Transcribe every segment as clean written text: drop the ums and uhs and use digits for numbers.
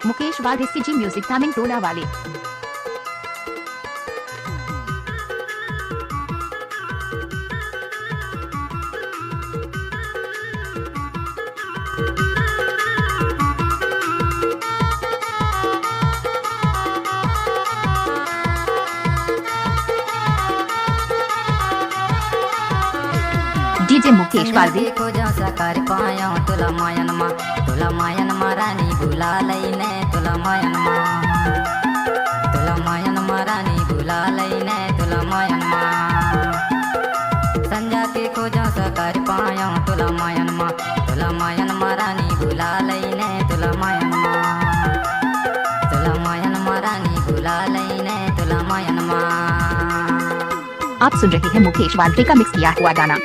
मुकेश वाल SCG music timing टोला वाले। DJ Mukesh वाल को जा सकार पाया तुला मायन मा रानी भुला लईने तुला मायन मा रानी भुला लईने तुला मायन मा संजा के को जा सकार पाया तुला मायन मा रानी भुला लईने तुला मायन मा रानी भुला लईने तुला मायन मा। आप सुन रहे हैं मुकेश वाल का मिक्स किया हुआ गाना।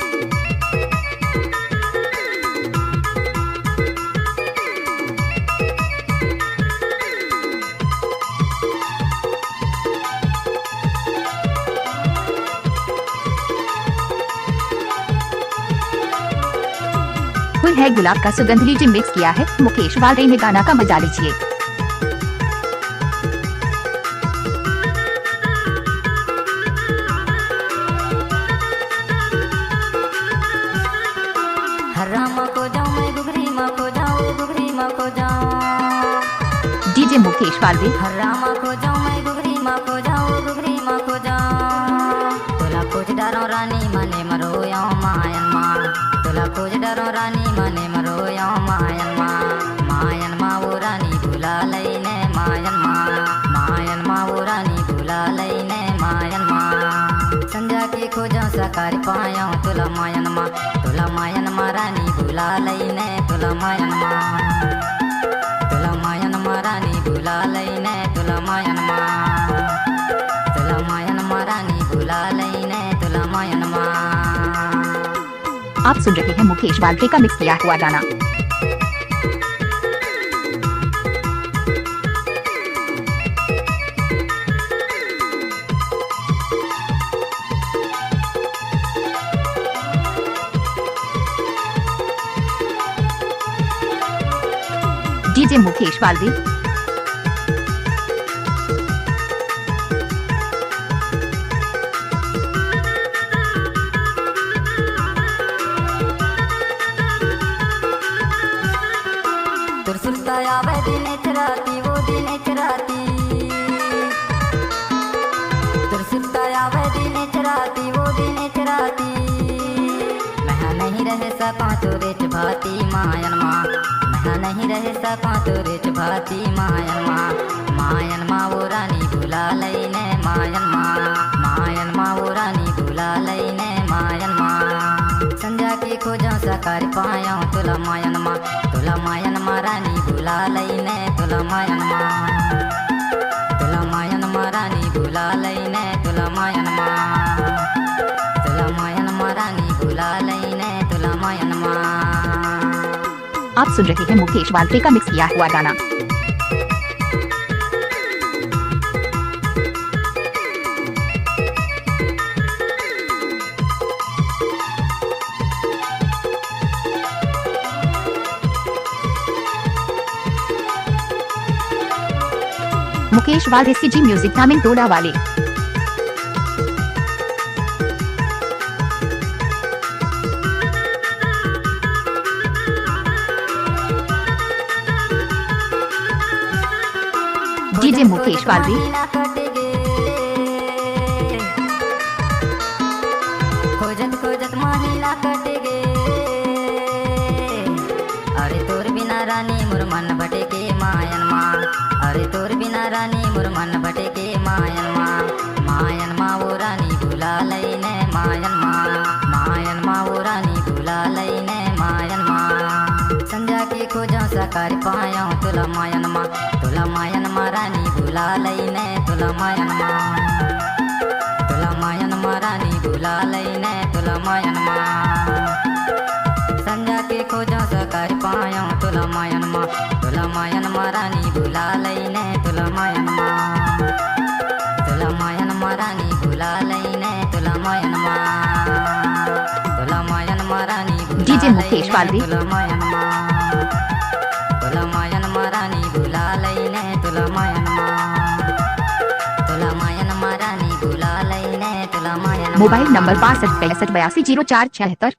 फुल है गुलाब का सुगंध लीजिए मिक्स किया है मुकेश वाल ने गाना का मजा लीजिए। हरामा को जाऊं मैं गुगरी माँ को जाऊं गुगरी माँ को जाऊं डीजे मुकेश वाल हरामा को जाऊं मैं गुगरी माँ को जाऊं गुगरी माँ को जाऊं तुला कुछ डरो रानी मने मरो यो मायन माँ तुला कुछ डरो रानी मने मरो यो मायन माँ वो रानी भुला लईने मायन माँ वो रानी भुला लईने मायन माँ संजा के खोजा सकार पाया तुला मायन माँ रानी भुला लईने तुला मायन माँ रानी भुला लईने तुला मायन माँ रानी भुला लईने तुला मायन माँ। आप सुन रहे हैं मुकेश वाल का मिक्स किया हुआ गाना। डीजे मुकेश वाल तुरसुलता आवे दिन राती वो दिन राती तुरसुलता आवे दिन राती वो दिन राती मैं नहीं रह सका तोरे भाती मायन माँ मैं नहीं रह सका तोरे भाती मायन माँ वो रानी भुला लईने मायन माँ वो रानी भुला लईने मायन माँ संजा के खोजा सकार पाया तुला मायन माँ रानी भुला लईने तुला मायन माँ रानी भुला लईने तुला मायन माँ रानी भुला लईने तुला मायन माँ। आप सुन रहे हैं मुकेश वाल का मिक्स किया हुआ गाना। मुकेश वाल SCG म्यूजिक टामिंग टोला वाले। डीजे मुकेश वाल खोजत महिला कटेगे अरे तोर बिना रानी मोर मन भटेके मायन माँ अरे तोर बिना रानी मोर मन भटेके मायन माँ वो रानी भुला लईने मायन माँ वो रानी भुला लईने मायन माँ संजा के खोजा सकार पाया तुला मायन माँ रानी भुला लईने तुला मायन माँ रानी भुला लईने तुला मायन माँ संजा के खोजा सकार पाया तुला मायन माँ रानी भुला लईने तुला मायन माँ रानी भुला लईने तुला मायन माँ रानी डीजे मुकेश वाल तुला मायन माँ रानी भुला लईने तुला मायन मा रानी बुला लईने तुला मायन मा। Mobile number 62 65 82 04 76।